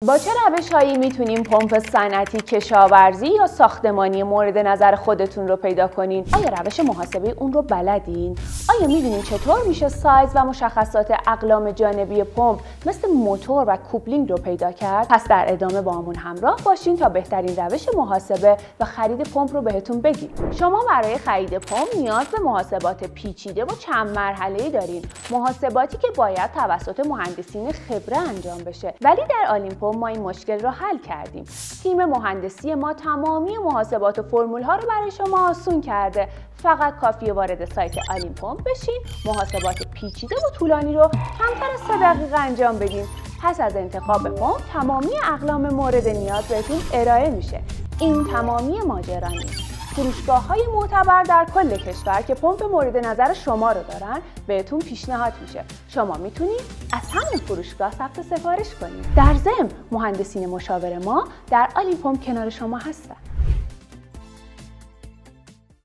با چه روش‌هایی میتونیم پمپ صنعتی، کشاورزی یا ساختمانی مورد نظر خودتون رو پیدا کنین؟ آیا روش محاسبه اون رو بلدین؟ آیا میدونین چطور میشه سایز و مشخصات اقلام جانبی پمپ مثل موتور و کوپلینگ رو پیدا کرد؟ پس در ادامه با همون همراه باشین تا بهترین روش محاسبه و خرید پمپ رو بهتون بگیم. شما برای خرید پمپ نیاز به محاسبات پیچیده و چند مرحله‌ای دارین. محاسباتی که باید توسط مهندسین خبره انجام بشه. ولی در آلیم ما این مشکل رو حل کردیم. تیم مهندسی ما تمامی محاسبات و فرمول‌ها رو برای شما آسون کرده. فقط کافیه وارد سایت آلیم پمپ بشین، محاسبات پیچیده و طولانی رو کمتر از 3 دقیقه انجام بدین. پس از انتخاب پمپ تمامی اقلام مورد نیاز بهتون ارائه میشه. این تمامی ماجرا نیست. فروشگاه‌های معتبر در کل کشور که پمپ مورد نظر شما رو دارن بهتون پیشنهاد میشه. شما میتونید از همین فروشگاه ثبت سفارش کنید. در ضمن مهندسین مشاور ما در آلیم پمپ کنار شما هستن.